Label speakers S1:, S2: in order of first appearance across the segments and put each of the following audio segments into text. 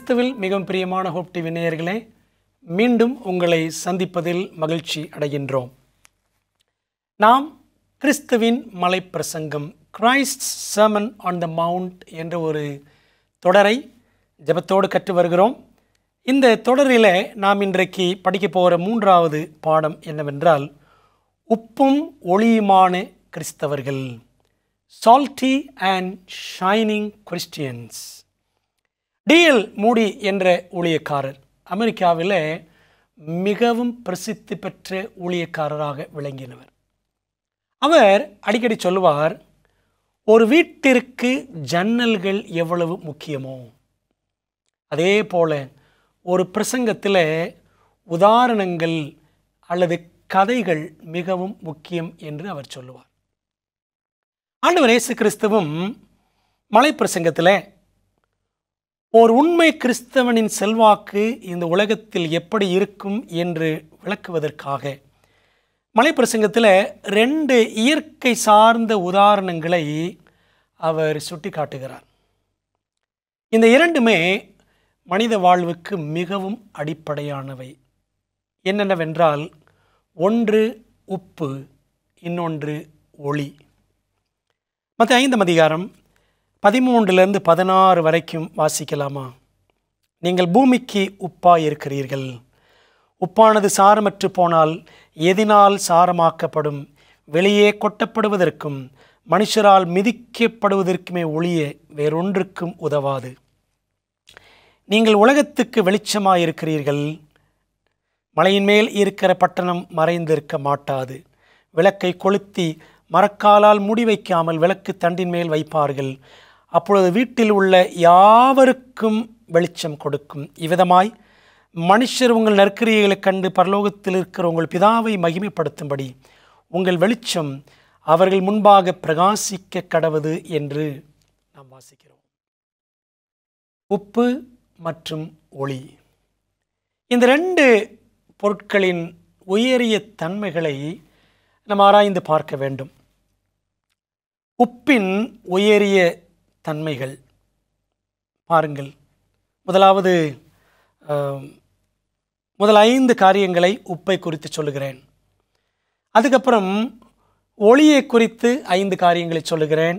S1: கிறிஸ்துவில் மிகவும் பிரியமான ஹோப் டிவி நேயர்களே, மீண்டும் உங்களை சந்திப்பதில் மகிழ்ச்சி அடைகின்றோம். நாம் கிறிஸ்துவின் மலை பிரசங்கம், Christ sermon on the mount என்ற ஒரு தொடரை ஜெபத்தோடு கற்று வருகிறோம். இந்த தொடரில் நாம் இன்றைக்கு படிக்க போகிற மூன்றாவது பாடம் என்னவென்றால், உப்பும் ஒளியுமான கிறிஸ்தவர்கள், salty and shining Christians. DL Moody என்ற ஊழியக்காரர் அமெரிக்காவில் மிகவும் பிரசித்தி பெற்ற ஊழியக்காரராக விளங்கினவர். அவர் அடிக்கடி சொல்லுவார், ஒரு வீட்டிற்கு ஜன்னல்கள் எவ்வளவு முக்கியமோ அதே போல ஒரு பிரசங்கத்தில் உதாரணங்கள் அல்லது கதைகள் மிகவும் முக்கியம் என்று அவர் சொல்லுவார். ஆண்டவர் இயேசு கிறிஸ்துவும் மலை பிரசங்கத்தில் ஒரு உண்மை கிறிஸ்தவனின் செல்வாக்கு இந்த உலகத்தில் எப்படி இருக்கும் என்று விளக்குவதற்காக மலை பிரசங்கத்தில் 2 இயற்கை சார்ந்த உதாரணங்களை அவர் சுட்டி காட்டுகிறார். இந்த இரண்டுமே மனித வாழ்வுக்கு மிகவும் அடிப்படையானவை. என்னென்னவென்றால், ஒன்று உப்பு, இன்னொன்று ஒளி. மத்தேயு 5ஆம் அதிகாரம் 13 to 16 வரைக்கும் வாசிக்கலாமா? நீங்கள் பூமிக்கு உப்பாய் இருக்கிறீர்கள். உப்பானது சாரமற்று போனால் எதினால் சாரமாக்கப்படும்? வெளியே கொட்டப்படுவதற்கும் மனுஷரால் மிதிக்கப்படுவதற்குமே ஒழிய வேறொன்றுக்கும் உதவாது. நீங்கள் உலகத்துக்கு வெளிச்சமாயிருக்கிறீர்கள். மலையின் மேல் இருக்கிற பட்டணம் மறைந்திருக்க மாட்டாது. விளக்கை கொளுத்தி மரக்காலால் மூடி வைக்காமல் விளக்கு தண்டின் மேல் வைப்பார்கள். அப்பொழுது வீட்டில் உள்ள யாவருக்கும் வெளிச்சம் கொடுக்கும். இவ்விதமாய் மனுஷர் உங்கள் நற்கிரியைகளை கண்டு பரலோகத்தில் இருக்கிற உங்கள் பிதாவை மகிமைப்படுத்தும்படி உங்கள் வெளிச்சம் அவர்கள் முன்பாக பிரகாசிக்க கடவது என்று நாம் வாசிக்கிறோம். உப்பு மற்றும் ஒளி, இந்த 2 பொருட்களின் உயரிய தன்மைகளை நாம் ஆராய்ந்து பார்க்க வேண்டும். உப்பின் உயரிய தன்மைகள் பாருங்கள். முதல் 5 காரியங்களை உப்பை குறித்து சொல்லுகிறேன். அதுக்கப்புறம் ஒளியை குறித்து 5 காரியங்களை சொல்லுகிறேன்.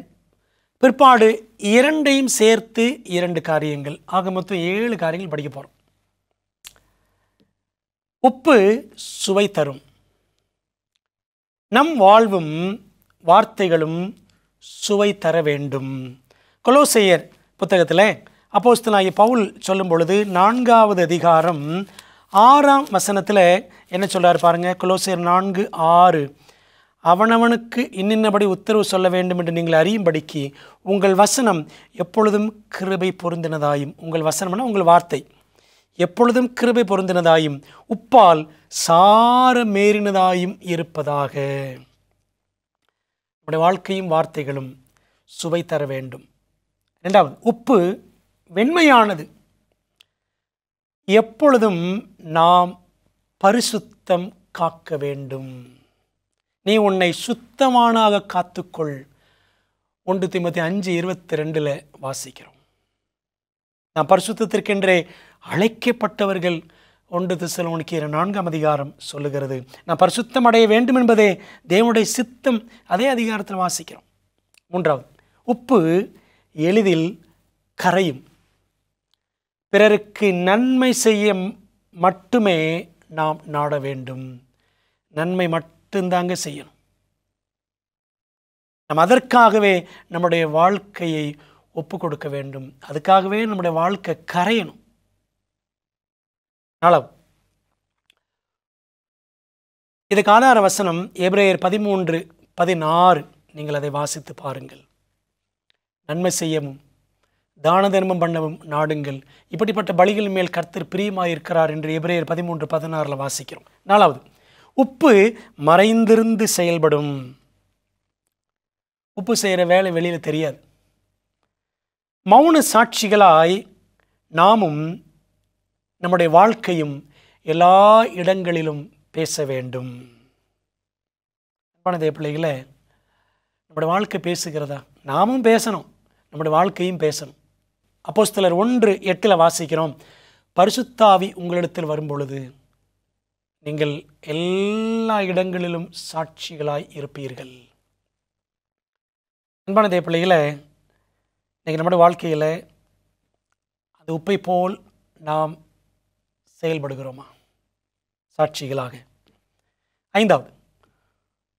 S1: பிற்பாடு 2ஐயும் சேர்த்து 2 காரியங்கள், ஆக மொத்தம் 7 காரியங்கள் படிக்க போகிறோம். உப்பு சுவை தரும். நம் வாழ்வும் வார்த்தைகளும் சுவை தர வேண்டும். கொலோசையர் புத்தகத்தில் அப்போஸ்தலனாகிய பவுல் சொல்லும் பொழுது 4ஆவது அதிகாரம் 6ஆம் வசனத்தில் என்ன சொல்றார் பாருங்க. கொலோசையர் 4:6, அவனவனுக்கு இன்னின்னபடி உத்தரவு சொல்ல வேண்டும் என்று நீங்கள் அறியும்படிக்கு உங்கள் வசனம் எப்பொழுதும் கிருபை பொருந்தினதாயும், உங்கள் வசனம்னா உங்கள் வார்த்தை எப்பொழுதும் கிருபை பொருந்தினதாயும் உப்பால் சாரமேறினதாயும் இருப்பதாக. நம்முடைய வாழ்க்கையும் வார்த்தைகளும் சுவை தர வேண்டும். 2வது, உப்பு வெண்மையானது. எப்பொழுதும் நாம் பரிசுத்தம் காக்க வேண்டும். நீ உன்னை சுத்தமானாக காத்துக்கொள். 1 தீமோத்தேயு 5:22 வாசிக்கிறோம். நாம் பரிசுத்தத்திற்கென்றே அழைக்கப்பட்டவர்கள். 1 தெசலோனிக்கேயர் 4ஆம் அதிகாரம் சொல்லுகிறது. நான் பரிசுத்தம் அடைய வேண்டும் என்பதே தேவனுடைய சித்தம். அதே அதிகாரத்தில் வாசிக்கிறோம். 3வது, உப்பு எளிதில் கரையும். பிறருக்கு நன்மை செய்ய மட்டுமே நாம் நாட வேண்டும். நன்மை மட்டும்தாங்க செய்யணும். நாம் அதற்காகவே நம்முடைய வாழ்க்கையை ஒப்பு கொடுக்க வேண்டும். அதுக்காகவே நம்முடைய வாழ்க்கை கரையணும். 4வது, இதுக்கு ஆதார வசனம் எபிரேயர் 13:16. நீங்கள் அதை வாசித்து பாருங்கள். நன்மை செய்யவும் தான தர்மம் பண்ணவும் நாடுங்கள், இப்படிப்பட்ட பலிகள் மேல் கர்த்தர் பிரியமாயிருக்கிறார் என்று எபிரேயர் 13:16 வாசிக்கிறோம். 4வது, உப்பு மறைந்திருந்து செயல்படும். உப்பு செய்கிற வேலை வெளியில் தெரியாது. மௌன சாட்சிகளாய் நாமும் நம்முடைய வாழ்க்கையும் எல்லா இடங்களிலும் பேச வேண்டும். அன்பான பிள்ளைகளே, நம்முடைய வாழ்க்கை பேசுகிறதா? நாமும் பேசணும், நம்முடைய வாழ்க்கையும் பேசணும். அப்போஸ்தலர் 1:8 வாசிக்கிறோம், பரிசுத்தாவி உங்களிடத்தில் வரும்பொழுது நீங்கள் எல்லா இடங்களிலும் சாட்சிகளாய் இருப்பீர்கள். அன்பான தேவ பிள்ளைகளே, இன்றைக்கி நம்முடைய வாழ்க்கையில் அது உப்பை போல் நாம் செயல்படுகிறோமா சாட்சிகளாக? 5வது,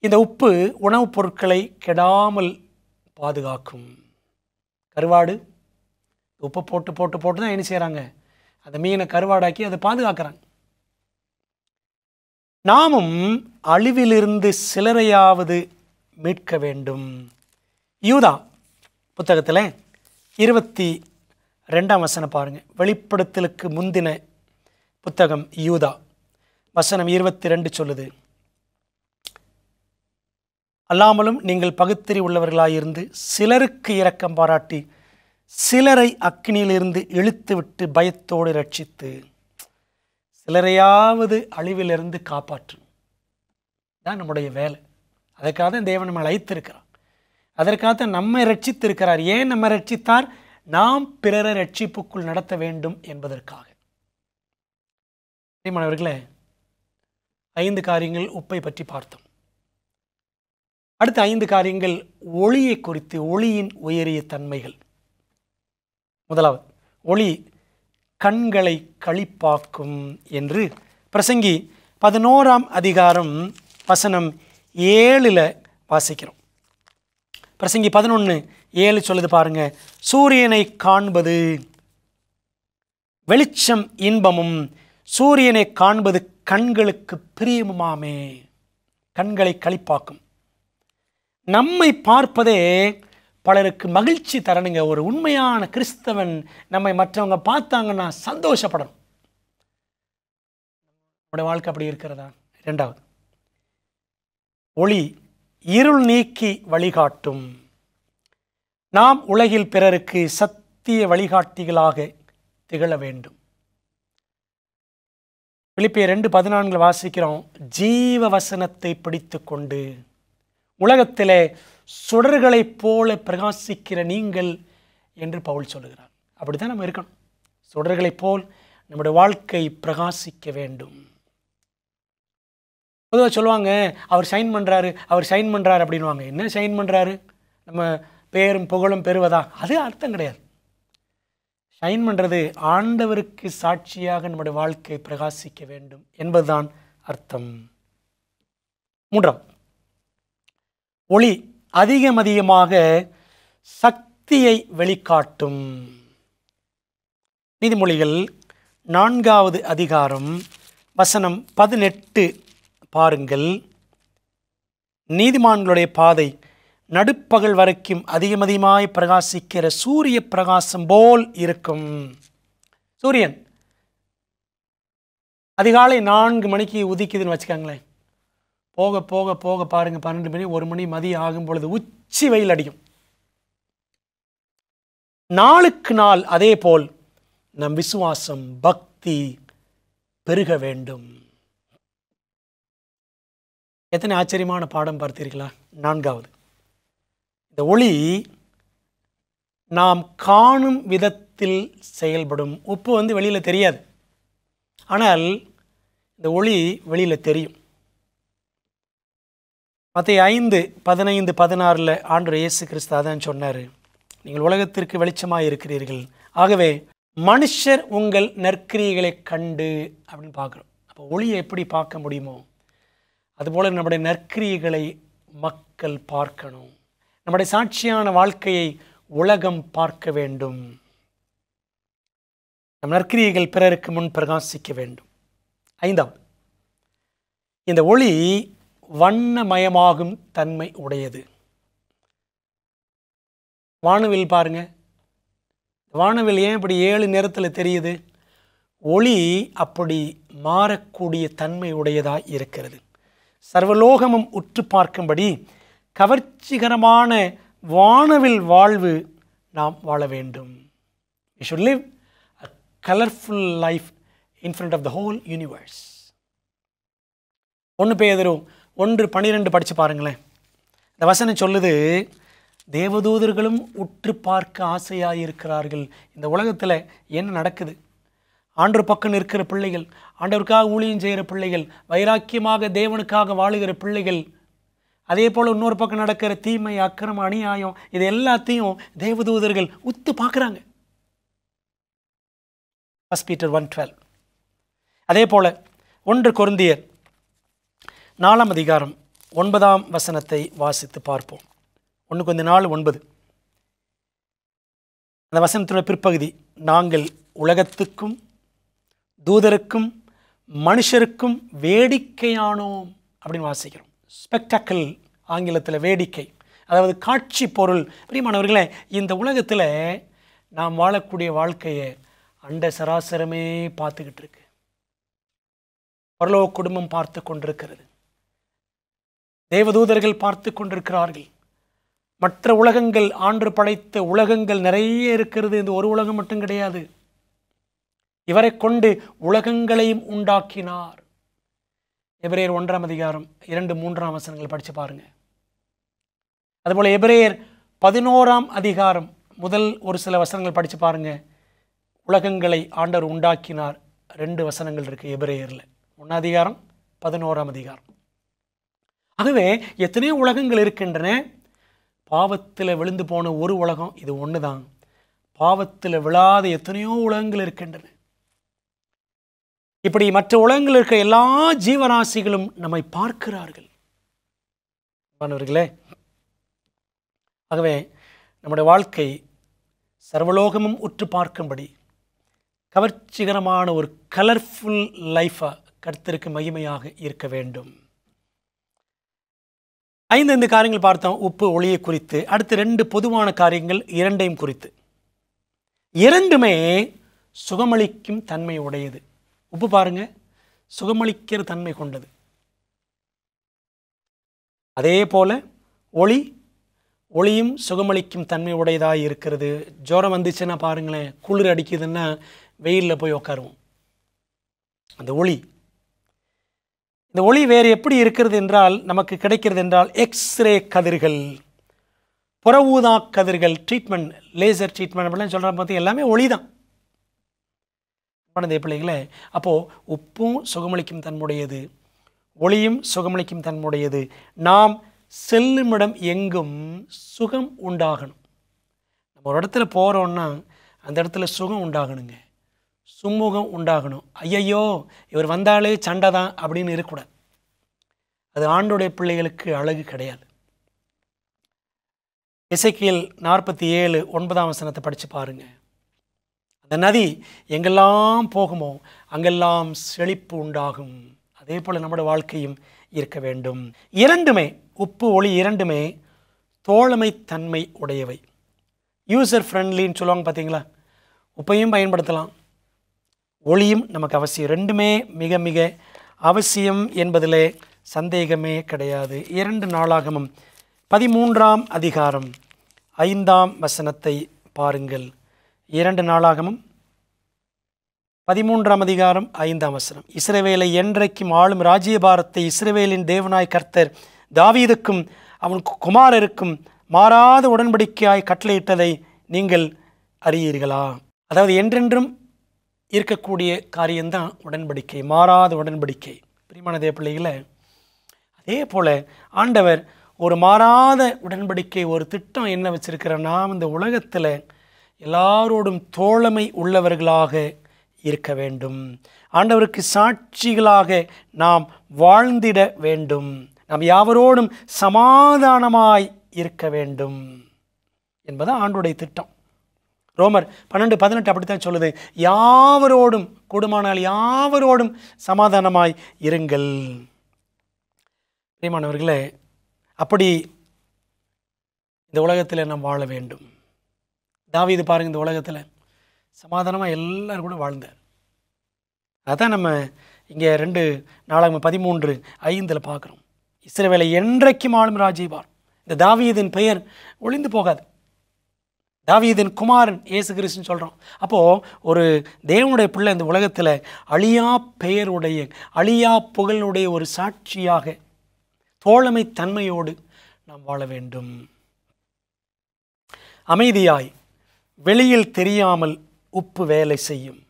S1: இந்த உப்பு உணவுப் பொருட்களை கெடாமல் பாதுகாக்கும். கருவாடு உப்பை போட்டு போட்டு போட்டு தான் என்ன செய்கிறாங்க, அந்த மீனை கருவாடாக்கி அதை பாதுகாக்கிறாங்க. நாமும் அழிவிலிருந்து சிலரையாவது மீட்க வேண்டும். யூதா புத்தகத்தில் 22ஆம் வசனம் பாருங்கள். வெளிப்படுத்தலுக்கு முந்தின புத்தகம் யூதா, வசனம் 22 சொல்லுது, அல்லாமலும் நீங்கள் பகுத்தறி உள்ளவர்களாயிருந்து சிலருக்கு இரக்கம் பாராட்டி சிலரை அக்கினியிலிருந்து இழுத்துவிட்டு பயத்தோடு ரட்சித்து சிலரையாவது அழிவிலிருந்து காப்பாற்றும். தான் நம்முடைய வேலை. அதற்காக தான் தேவன் நம்மை அழைத்திருக்கிறார். அதற்காக நம்மை ரட்சித்திருக்கிறார். ஏன் நம்ம ரட்சித்தார்? நாம் பிறரை ரட்சிப்புக்குள் நடத்த வேண்டும் என்பதற்காக. மாணவர்களே, 5 காரியங்கள் உப்பை பற்றி பார்த்தோம். அடுத்த 5 காரியங்கள் ஒளியை குறித்து, ஒளியின் உயரிய தன்மைகள். முதலாவது, ஒளி கண்களை களிப்பாக்கும் என்று பிரசங்கி 11ஆம் அதிகாரம் வசனம் 7 வாசிக்கிறோம். பிரசங்கி 11:7 சொல்லுது பாருங்க, சூரியனை காண்பது வெளிச்சம் இன்பமும் சூரியனை காண்பது கண்களுக்கு பிரியமுமாமே. கண்களை களிப்பாக்கும். நம்மை பார்ப்பதே பலருக்கு மகிழ்ச்சி தரணுங்க. ஒரு உண்மையான கிறிஸ்தவன் நம்மை மற்றவங்க பார்த்தாங்கன்னா சந்தோஷப்படணும். நம்முடைய வாழ்க்கை அப்படி இருக்கிறதா? 2வது, ஒளி இருள் நீக்கி வழிகாட்டும். நாம் உலகில் பிறருக்கு சத்திய வழிகாட்டிகளாக திகழ வேண்டும். பிலிப்பியர் 2:14 வாசிக்கிறோம், ஜீவ வசனத்தை பிடித்து கொண்டு உலகத்திலே சுடர்களைப் போல பிரகாசிக்கிற நீங்கள் என்று பவுல் சொல்லுகிறார். அப்படித்தான் நம்ம இருக்கணும். சுடர்களைப் போல் நம்முடைய வாழ்க்கை பிரகாசிக்க வேண்டும். பொதுவாக சொல்லுவாங்க, அவர் ஷைன் பண்ணுறாரு, அவர் ஷைன் பண்ணுறாரு அப்படின்வாங்க. என்ன ஷைன் பண்ணுறாரு? நம்ம பேரும் புகழும் பெறுவதா? அது அர்த்தம் கிடையாது. ஷைன் பண்ணுறது ஆண்டவருக்கு சாட்சியாக நம்முடைய வாழ்க்கை பிரகாசிக்க வேண்டும் என்பதுதான் அர்த்தம். 3வது, ஒளி அதிகமாக சக்தியை வெளிக்காட்டும். நீதிமொழிகள் 4வது அதிகாரம் வசனம் 18 பாருங்கள். நீதிமான்களுடைய பாதை நடுப்பகல் வரைக்கும் அதிகமாய் பிரகாசிக்கிற சூரிய பிரகாசம் போல் இருக்கும். சூரியன் அதிகாலை 4 மணிக்கு உதிக்குதுன்னு வச்சுக்கோங்களேன். போக போக போக பாருங்கள், 12 மணி 1 மணி மதியம் ஆகும் பொழுது உச்சி வெயில் அடிக்கும். நாளுக்கு நாள் அதே போல் நம் விசுவாசம் பக்தி பெருக வேண்டும். எத்தனை ஆச்சரியமான பாடம் பார்த்தீர்களா? 4வது, இந்த ஒளி நாம் காணும் விதத்தில் செயல்படும். உப்பு வெளியில் தெரியாது, ஆனால் இந்த ஒளி வெளியில் தெரியும். மத்தேயு 5:15-16 ஆண்டவர் இயேசு கிறிஸ்து அதான் சொன்னார், நீங்கள் உலகத்திற்கு வெளிச்சமாக இருக்கிறீர்கள், ஆகவே மனுஷர் உங்கள் நற்கிரியைகளை கண்டு அப்படின்னு பார்க்குறோம். அப்போ ஒளியை எப்படி பார்க்க முடியுமோ அதுபோல் நம்முடைய நற்கிரியைகளை மக்கள் பார்க்கணும். நம்முடைய சாட்சியான வாழ்க்கையை உலகம் பார்க்க வேண்டும். நம் நற்கிரியைகள் பிறருக்கு முன் பிரகாசிக்க வேண்டும். 5வது, இந்த ஒளி வண்ணமயமாகும் தன்மை உடையது. வானவில் பாருங்க, வானவில் ஏன் இப்படி 7 நிறத்தில் தெரியுது? ஒளி அப்படி மாறக்கூடிய தன்மை உடையதாய் இருக்கிறது. சர்வலோகமும் உற்று பார்க்கும்படி கவர்ச்சிகரமான வானவில் வாழ்வு நாம் வாழ வேண்டும். We should live a colorful life in front of the whole universe. 1 பேதுரு 1:12 படித்து பாருங்களேன். இந்த வசனம் சொல்லுது, தேவதூதர்களும் உற்று பார்க்க ஆசையாயிருக்கிறார்கள். இந்த உலகத்தில் என்ன நடக்குது? ஆண்டவர் பக்கம் நிற்கிற பிள்ளைகள், ஆண்டவருக்காக ஊழியம் செய்கிற பிள்ளைகள், வைராக்கியமாக தேவனுக்காக வாழுகிற பிள்ளைகள், அதே போல் இன்னொரு பக்கம் நடக்கிற தீமை, அக்கிரமம், அநியாயம், இது எல்லாத்தையும் தேவதூதர்கள் உத்து பார்க்குறாங்க. 1 Peter 1:12. அதே போல் 1 கொரிந்தியர் 4 அதிகாரம் 9 வாசித்து பார்ப்போம். 1 கொரிந்தியர் 4:9. அந்த வசனத்துடைய பிற்பகுதி, நாங்கள் உலகத்துக்கும் தூதருக்கும் மனுஷருக்கும் வேடிக்கையானோம் அப்படின்னு வாசிக்கிறோம். ஸ்பெக்டாக்கிள் ஆங்கிலத்தில் வேடிக்கை, அதாவது காட்சி பொருள். பிரியமானவர்களே, இந்த உலகத்தில் நாம் வாழக்கூடிய வாழ்க்கையை அண்ட சராசரமே பார்த்துக்கிட்டு இருக்கு. பரலோக குடும்பம் பார்த்து கொண்டிருக்கிறது, தேவதூதர்கள் பார்த்து கொண்டிருக்கிறார்கள், மற்ற உலகங்கள், ஆண்டு படைத்த உலகங்கள் நிறைய இருக்கிறது. இந்த ஒரு உலகம் மட்டும் கிடையாது. இவரை கொண்டு உலகங்களையும் உண்டாக்கினார். எபிரேயர் 1 அதிகாரம் 2-3 வசனங்கள் படித்து பாருங்க. அதுபோல் எபிரேயர் 11 அதிகாரம் முதல் ஒரு சில வசனங்கள் படித்து பாருங்க. உலகங்களை ஆண்டவர் உண்டாக்கினார். 2 வசனங்கள் இருக்கு எபிரேயரில். 1 அதிகாரம் 11 அதிகாரம். ஆகவே எத்தனையோ உலகங்கள் இருக்கின்றன. பாவத்தில் விழுந்து போன ஒரு உலகம் இது ஒன்று தான். பாவத்தில் விழாத எத்தனையோ உலகங்கள் இருக்கின்றன. இப்படி மற்ற உலகங்கள் இருக்கிற எல்லா ஜீவராசிகளும் நம்மை பார்க்கிறார்கள். மாணவர்களே, ஆகவே நம்முடைய வாழ்க்கை சர்வலோகமும் உற்று பார்க்கும்படி கவர்ச்சிகரமான ஒரு கலர்ஃபுல் லைஃபா கர்த்தருக்கு மகிமையாக இருக்க வேண்டும். 5 காரியங்கள் பார்த்தோம் உப்பு ஒளியை குறித்து. அடுத்து 2 பொதுவான காரியங்கள் 2ஐயும் குறித்து. 2மே சுகமளிக்கும் தன்மை உடையது. உப்பு பாருங்க, சுகமளிக்கிற தன்மை கொண்டது. அதே போல ஒளியும் சுகமளிக்கும் தன்மை உடையதாக இருக்கிறது. ஜுரம் வந்துச்சுன்னா பாருங்களேன், குளிர் அடிக்குதுன்னா வெயிலில் போய் உட்காருவோம். அந்த இந்த ஒளி வேறு எப்படி இருக்கிறது என்றால், நமக்கு கிடைக்கிறது என்றால் எக்ஸ்ரே கதிர்கள், புற ஊதா கதிர்கள், ட்ரீட்மெண்ட், லேசர் ட்ரீட்மெண்ட் அப்படிலாம் சொல்கிறாங்க. பார்த்து எல்லாமே ஒளி தான். பணதே பிள்ளைகளே, அப்போது உப்பும் சுகமளிக்கும் தன்முடையது, ஒளியும் சுகமளிக்கும் தன்முடையது. நாம் செல்லுமிடம் எங்கும் சுகம் உண்டாகணும். நம்ம ஒரு இடத்துல போகிறோன்னா அந்த இடத்துல சுகம் உண்டாகணுங்க, சுமூகம் உண்டாகணும். ஐயையோ இவர் வந்தாலே சண்டை தான் அப்படின்னு இருக்கக்கூடாது. அது ஆண்டோடைய பிள்ளைகளுக்கு அழகு கிடையாது. எசேக்கியேல் 47:9 படித்து பாருங்க. அந்த நதி எங்கெல்லாம் போகுமோ அங்கெல்லாம் செழிப்பு உண்டாகும். அதே போல் நம்முடைய வாழ்க்கையும் இருக்க வேண்டும். 2மே, உப்பு ஒளி 2மே தோழமை தன்மை உடையவை. யூசர் ஃப்ரெண்ட்லின்னு சொல்லுவாங்க பார்த்தீங்களா. உப்பையும் பயன்படுத்தலாம், ஒளியும் நமக்கு அவசியம். 2மே மிக மிக அவசியம் என்பதிலே சந்தேகமே கிடையாது. 2 நாளாகமம் 13 அதிகாரம் 5 பாருங்கள். 2 நாளாகமம் 13 அதிகாரம் 5 இஸ்ரவேலை என்றைக்கும் ஆளும் ராஜ்யபாரத்தை இஸ்ரவேலின் தேவனாய் கர்த்தர் தாவீதுக்கும் அவன் குமாரருக்கும் மாறாத உடன்படிக்கையாய் கட்டளையிட்டதை நீங்கள் அறியீர்களா? அதாவது என்றென்றும் இருக்கக்கூடிய காரியம்தான் உடன்படிக்கை, மாறாத உடன்படிக்கை. பிரியமான தேவ பிள்ளைகளை, அதே போல் ஆண்டவர் ஒரு மாறாத உடன்படிக்கை, ஒரு திட்டம் என்ன வச்சிருக்கிற, நாம் இந்த உலகத்தில் எல்லாரோடும் தோழமை உள்ளவர்களாக இருக்க வேண்டும். ஆண்டவருக்கு சாட்சிகளாக நாம் வாழ்ந்திட வேண்டும். நாம் யாவரோடும் சமாதானமாய் இருக்க வேண்டும் என்பது ஆண்டோடைய திட்டம். ரோமர் 12:18 அப்படித்தான் சொல்லுது. யாவரோடும், கூடுமானால் யாவரோடும் சமாதானமாய் இருங்கள். பிரியமானவர்களே, அப்படி இந்த உலகத்தில் நாம் வாழ வேண்டும். தாவீது பாருங்க, இந்த உலகத்தில் சமாதானமாக எல்லாரும் கூட வாழ்ந்தார். அதான் நம்ம இங்கே 2 நாளாகமம் 13:5 பார்க்குறோம். இஸ்ரவேலை என்றைக்கும் ஆளும் ராஜ்யபாரம். இந்த தாவீதின் பெயர் ஒளிந்து போகாது. தாவீதின் குமாரன் இயேசு கிறிஸ்துன்னு சொல்கிறோம். அப்போது ஒரு தேவனுடைய பிள்ளை இந்த உலகத்தில் அழியா பெயருடைய, அழியா புகழுடைய ஒரு சாட்சியாக தோழமை தன்மையோடு நாம் வாழ வேண்டும். அமைதியாய் வெளியில் தெரியாமல் உப்பு வேலை செய்யும்.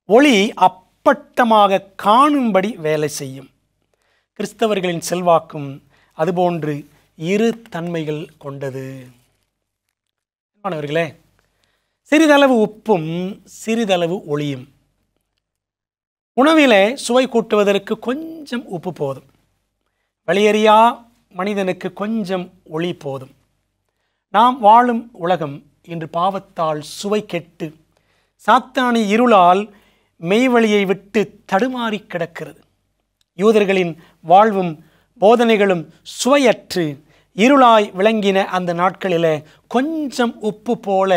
S1: ஒளி அப்பட்டமாக காணும்படி வேலை செய்யும். கிறிஸ்தவர்களின் செல்வாக்கும் அதுபோன்று இரு தன்மைகள் கொண்டது. மாணவர்களே, சிறிதளவு உப்பும் சிறிதளவு ஒளியும். உணவிலே சுவை கூட்டுவதற்கு கொஞ்சம் உப்பு போதும். வெளியேறியா மனிதனுக்கு கொஞ்சம் ஒளி போதும். நாம் வாழும் உலகம் இன்று பாவத்தால் சுவை கெட்டு சாத்தானி இருளால் மெய்வழியை விட்டு தடுமாறி கிடக்கிறது. யூதர்களின் வாழ்வும் போதனைகளும் சுவையற்று இருளாய் விளங்கின அந்த நாட்களில் கொஞ்சம் உப்பு போல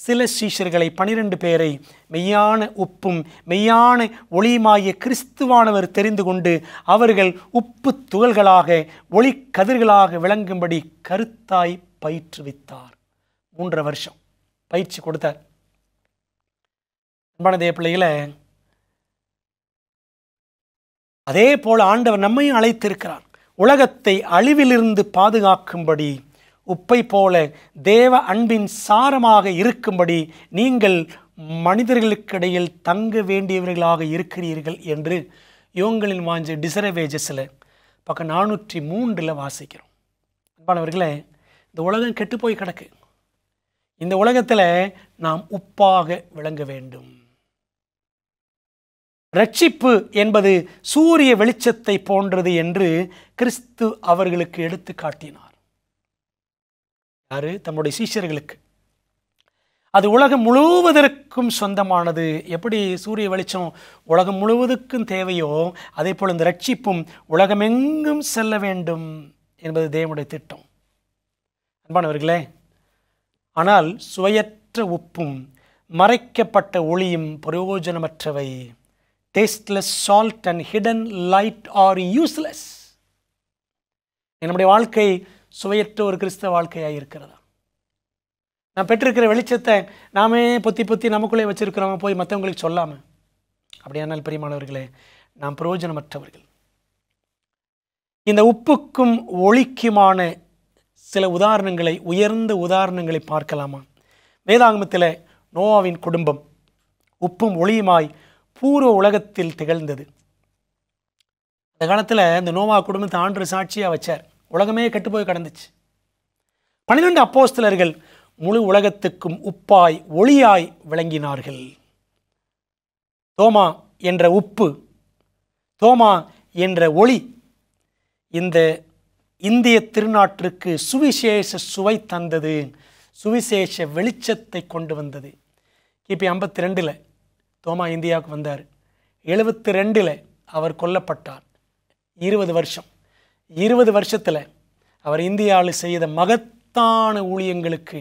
S1: சில சீஷர்களை 12 பேரை மெய்யான உப்பும் மெய்யான ஒளியுமாகிய கிறிஸ்துவானவர் தெரிந்து கொண்டு அவர்கள் உப்பு துகள்களாக ஒளி கதிர்களாக விளங்கும்படி கருத்தாய் பயிற்றுவித்தார். 3 வருஷம் பயிற்சி கொடுத்தார். அன்பான தேவ பிள்ளைகளை, அதே போல ஆண்டவர் நம்மையும் அழைத்திருக்கிறார். உலகத்தை அழிவிலிருந்து பாதுகாக்கும்படி உப்பை போல தேவ அன்பின் சாரமாக இருக்கும்படி நீங்கள் மனிதர்களுக்கிடையில் தங்க வேண்டியவர்களாக இருக்கிறீர்கள் என்று யோங்களின் வாஞ்ச டிசரவேஜஸில் பக்கம் 403 வாசிக்கிறோம். அன்பானவர்களே, இந்த உலகம் கெட்டு போய் கிடக்கு. இந்த உலகத்தில் நாம் உப்பாக விளங்க வேண்டும். ரட்சிப்பு என்பது சூரிய வெளிச்சத்தை போன்றது என்று கிறிஸ்து அவர்களுக்கு எடுத்து காட்டினார். யாரு? தம்முடைய சீஷர்களுக்கு. அது உலகம் முழுவதற்கும் சொந்தமானது. எப்படி சூரிய வெளிச்சம் உலகம் முழுவதுக்கும் தேவையோ அதே போல் இந்த ரட்சிப்பும் உலகமெங்கும் செல்ல வேண்டும் என்பது தேவனுடைய திட்டம். அன்பானவர்களே, ஆனால் சுவையற்ற உப்பும் மறைக்கப்பட்ட ஒளியும் பிரயோஜனமற்றவை. Tasteless salt and hidden light are useless. நம்முடைய வாழ்க்கை சுவையற்ற ஒரு கிறிஸ்தவ வாழ்க்கையாக இருக்கிறதா? நான் பெற்றிருக்கிற வெளிச்சத்தை நாமே பொத்தி நமக்குள்ளே வச்சிருக்கிறோம், போய் மற்றவங்களுக்கு சொல்லாமல். அப்படியானால் பிரியமானவர்களே, நாம் பிரயோஜனமற்றவர்கள். இந்த உப்புக்கும் ஒளிக்குமான சில உதாரணங்களை, உயர்ந்த உதாரணங்களை பார்க்கலாமா? வேதாகமத்தில் நோவாவின் குடும்பம் உப்பும் ஒளியுமாய் பூர்வ உலகத்தில் திகழ்ந்தது. அந்த காலத்தில் இந்த நோவா குடும்பத்தை ஆண்டவர் சாட்சியாக வச்சார். உலகமே கெட்டுப்போய் கடந்துச்சு. 12 அப்போஸ்தலர்கள் முழு உலகத்துக்கும் உப்பாய் ஒளியாய் விளங்கினார்கள். தோமா என்ற உப்பு, தோமா என்ற ஒளி இந்த இந்திய திருநாட்டிற்கு சுவிசேஷ சுவை தந்தது, சுவிசேஷ வெளிச்சத்தை கொண்டு வந்தது. கிபி 52 தோமா இந்தியாவுக்கு வந்தார். 72 அவர் கொல்லப்பட்டார். 20 வருஷம் 20 வருஷத்தில் அவர் இந்தியாவில் செய்த மகத்தான ஊழியங்களுக்கு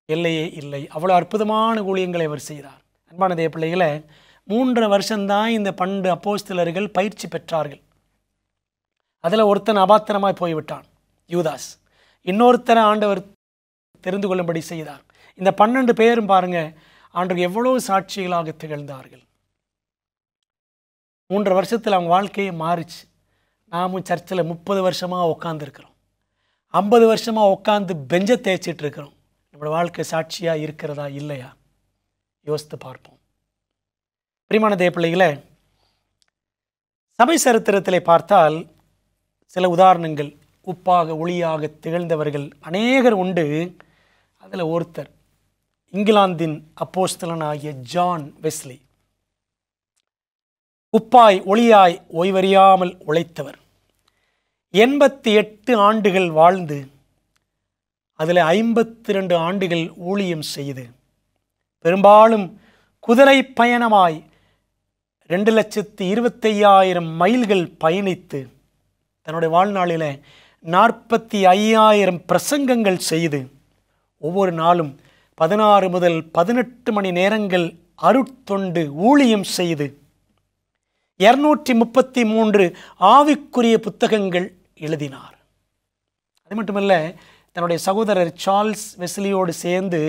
S1: எல்லையே இல்லை. அவ்வளோ அற்புதமான ஊழியங்களை அவர் செய்தார். அன்பான தேவ பிள்ளைகளை, 3 வருஷம்தான் இந்த 12 அப்போஸ்தலர்கள் பயிற்சி பெற்றார்கள். அதில் ஒருத்தன் அபாத்திரமாய் போய்விட்டான், யூதாஸ். இன்னொருத்தரை ஆண்டவர் தெரிந்து கொள்ளும்படி செய்தார். இந்த 12 பேரும் பாருங்க, ஆண்டவர் எவ்வளவு சாட்சிகளாக திகழ்ந்தார்கள். 3 வருஷத்தில் அவங்க வாழ்க்கையை மாறிச்சு. நாமும் சர்ச்சில் 30 வருஷமாக உட்காந்துருக்கிறோம், 50 வருஷமாக உட்காந்து பெஞ்சை தேய்ச்சிட்டு இருக்கிறோம். நம்மளோட வாழ்க்கை சாட்சியாக இருக்கிறதா இல்லையா யோசித்து பார்ப்போம். பிரியமான தேவ பிள்ளைகளை, சபை சரித்திரத்தில் பார்த்தால் சில உதாரணங்கள், உப்பாக ஒளியாக திகழ்ந்தவர்கள் அநேகர் உண்டு. அதில் ஒருத்தர் இங்கிலாந்தின் அப்போஸ்தலன் ஆகிய ஜான் வெஸ்லி. உப்பாய் ஒளியாய் ஓய்வறியாமல் உழைத்தவர். 88 ஆண்டுகள் வாழ்ந்து அதில் 52 ஆண்டுகள் ஊழியம் செய்து பெரும்பாலும் குதிரை பயணமாய் 2,25,000 மைல்கள் பயணித்து தன்னுடைய வாழ்நாளில் 45,000 பிரசங்கங்கள் செய்து ஒவ்வொரு நாளும் 16 முதல் 18 மணி நேரங்கள் அருட்தொண்டு ஊழியம் செய்து 233 ஆவிக்குரிய புத்தகங்கள் எழுதினார். அது மட்டுமல்ல, தன்னுடைய சகோதரர் சார்ல்ஸ் வெஸ்லியோடு சேர்ந்து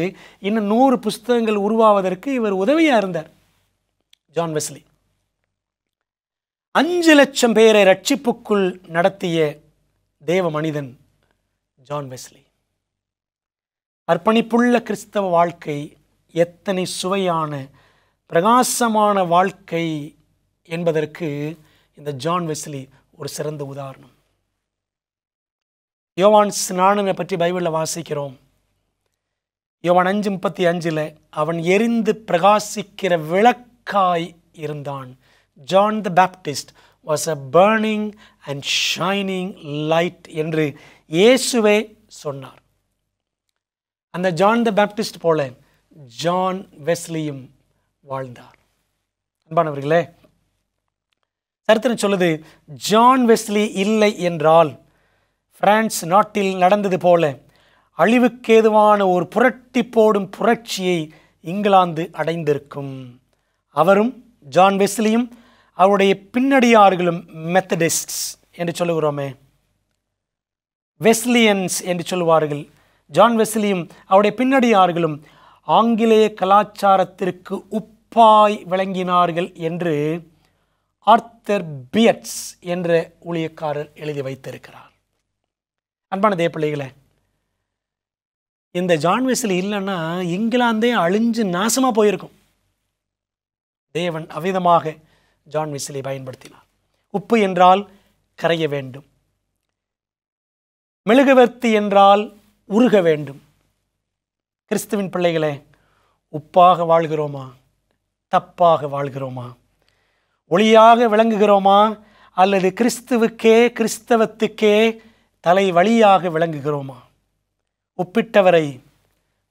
S1: இன்னும் 100 புத்தகங்கள் உருவாவதற்கு இவர் உதவியாக இருந்தார். ஜான் வெஸ்லி 5 லட்சம் பேரை ரட்சிப்புக்குள் நடத்திய தேவ மனிதன் ஜான் வெஸ்லி. அர்ப்பணிப்புள்ள கிறிஸ்தவ வாழ்க்கை எத்தனை சுவையான பிரகாசமான வாழ்க்கை என்பதற்கு இந்த ஜான் வெஸ்லி ஒரு சிறந்த உதாரணம். யோவான் ஸ்நானனை பற்றி பைபிளில் வாசிக்கிறோம். யோவான் 5:35 அவன் எரிந்து பிரகாசிக்கிற விளக்காய் இருந்தான். John the Baptist was a burning and shining light என்று இயேசுவே சொன்னார். அந்த ஜான் த பேப்டிஸ்ட் போல ஜான் வெஸ்லியும் வாழ்ந்தார். அன்பானவர்களே, சரித்திரம் சொல்லுது, ஜான் வெஸ்லி இல்லை என்றால் பிரான்ஸ் நாட்டில் நடந்தது போல அழிவுக்கேதுவான ஒரு புரட்டி போடும் புரட்சியை இங்கிலாந்து அடைந்திருக்கும். அவரும் ஜான் வெஸ்லியும் அவருடைய பின்னடியார்களும் மெத்தடிஸ்ட்ஸ் என்று சொல்லுகிறோமே, வெஸ்லியன்ஸ் என்று சொல்லுவார்கள். ஜான் வெஸ்லியும் அவருடைய பின்னடியார்களும் ஆங்கிலேய கலாச்சாரத்திற்கு உப்பாய் விளங்கினார்கள் என்று ஆர்த்தர் பியட்ஸ் என்ற ஊழியக்காரர் எழுதி வைத்திருக்கிறார். அன்பான தேவப்பிள்ளைகளே, இந்த ஜான் வெஸ்லி இல்லைன்னா இங்கிலாந்தே அழிஞ்சு நாசமாக போயிருக்கும். தேவன் அவ்விதமாக ஜான் வெஸ்லி பயன்படுத்தினார். உப்பு என்றால் கரைய வேண்டும், மெழுகுவர்த்தி என்றால் உருக வேண்டும். கிறிஸ்துவின் பிள்ளைகளே, உப்பாக வாழ்கிறோமா, தப்பாக வாழ்கிறோமா? ஒளியாக விளங்குகிறோமா, அல்லது கிறிஸ்துவுக்கே கிறிஸ்தவத்துக்கே தலை வழியாக விளங்குகிறோமா? உப்பிட்டவரை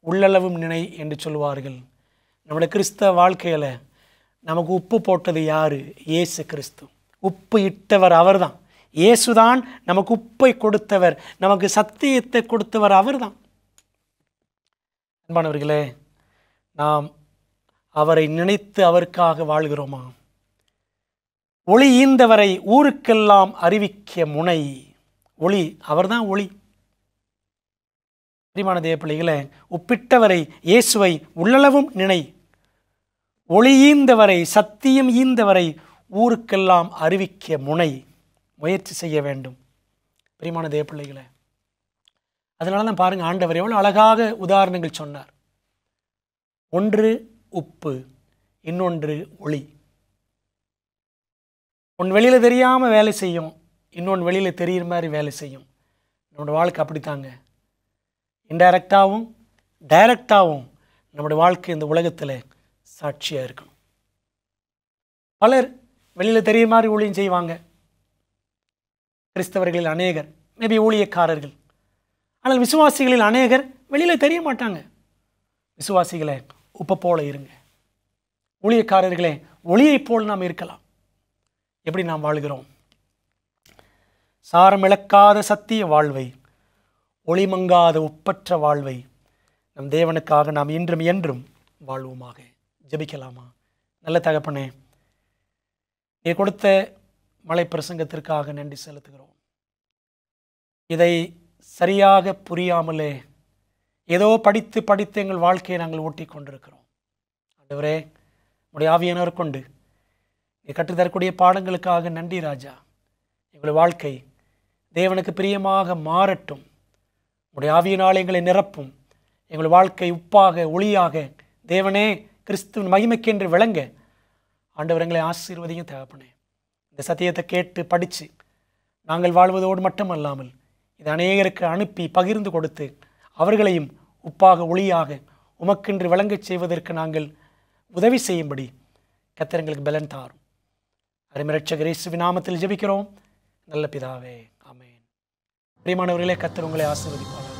S1: உள்ளளவும் நினை என்று சொல்வார்கள். நம்முடைய கிறிஸ்தவ வாழ்க்கையில் நமக்கு உப்பு போட்டது யாரு? இயேசு கிறிஸ்து. உப்பு இட்டவர் அவர்தான். இயேசுதான் நமக்கு உப்பை கொடுத்தவர், நமக்கு சத்தியத்தை கொடுத்தவர் அவர்தான். அன்பானவர்களே, நாம் அவரை நினைத்து அவருக்காக வாழ்கிறோமா? ஒளி ஈந்தவரை ஊருக்கெல்லாம் அறிவிக்க முனை. ஒளி அவர்தான் ஒளி. பிரியமான தேவ பிள்ளைகளே, உப்பிட்டவரை இயேசுவை உள்ளளவும் நினை. ஒளி ஈந்தவரை, சத்தியம் ஈந்தவரை ஊருக்கெல்லாம் அறிவிக்க முனை. முயற்சி செய்ய வேண்டும். பிரியமான தேவ பிள்ளைகளே, அதனால தான் பாருங்கள், ஆண்டவர் எவ்வளோ அழகாக உதாரணங்கள் சொன்னார். ஒன்று உப்பு, இன்னொன்று ஒளி. ஒன்று வெளியில் தெரியாமல் வேலை செய்யும், இன்னொன்று வெளியில் தெரிகிற மாதிரி வேலை செய்யும். நம்மளோட வாழ்க்கை அப்படித்தாங்க. இன்டைரக்டாகவும் டைரக்டாகவும் நம்முடைய வாழ்க்கை இந்த உலகத்தில் சாட்சியாக இருக்கணும். பலர் வெளியில் தெரிய மாதிரி ஊழியம் செய்வாங்க. கிறிஸ்தவர்களில் அநேகர் மேபி ஊழியக்காரர்கள். ஆனால் விசுவாசிகளில் அநேகர் வெளியில் தெரிய மாட்டாங்க. விசுவாசிகளே, உப்பை போல இருங்க. ஊழியக்காரர்களே, ஒளியைப் போல் நாம் இருக்கலாம். எப்படி நாம் வாழ்கிறோம்? சாரமிழக்காத சத்திய வாழ்வை, ஒளிமங்காத ஒப்பற்ற வாழ்வை நம் தேவனுக்காக நாம் இன்றும் என்றும் வாழ்வோமாக. ஜெபிக்கலாமா? நல்ல தகப்பனே, நீ கொடுத்த மலை பிரசங்கத்திற்காக நன்றி செலுத்துகிறோம். இதை சரியாக புரியாமலே ஏதோ படித்து எங்கள் வாழ்க்கையை நாங்கள் ஓட்டி கொண்டிருக்கிறோம். ஆண்டவரே, உடைய ஆவியானவர் கொண்டு நீ கற்றுத்தரக்கூடிய பாடங்களுக்காக நன்றி ராஜா. எங்களுடைய வாழ்க்கை தேவனுக்கு பிரியமாக மாறட்டும். உடைய ஆவியினால் எங்களை நிரப்பும். எங்கள் வாழ்க்கை உப்பாக ஒளியாக தேவனே கிறிஸ்துவின் மகிமைக்கென்று விளங்க ஆண்டவர் எங்களை ஆசீர்வதியும் தகப்பனே. இந்த சத்தியத்தை கேட்டு படித்து நாங்கள் வாழ்வதோடு மட்டுமல்லாமல் இது அநேகருக்கு அனுப்பி பகிர்ந்து கொடுத்து அவர்களையும் உப்பாக ஒளியாக உமக்கென்று விளங்கச் செய்வதற்கு நாங்கள் உதவி செய்யும்படி கர்த்தர் எங்களுக்கு பலன் தாரும். அருமை இரட்சகர் இயேசுவின் நாமத்தில் ஜெபிக்கிறோம் நல்ல பிதாவே, ஆமென். பிரியமானவர்களே, கர்த்தர் உங்களை ஆசீர்வதிப்பார்.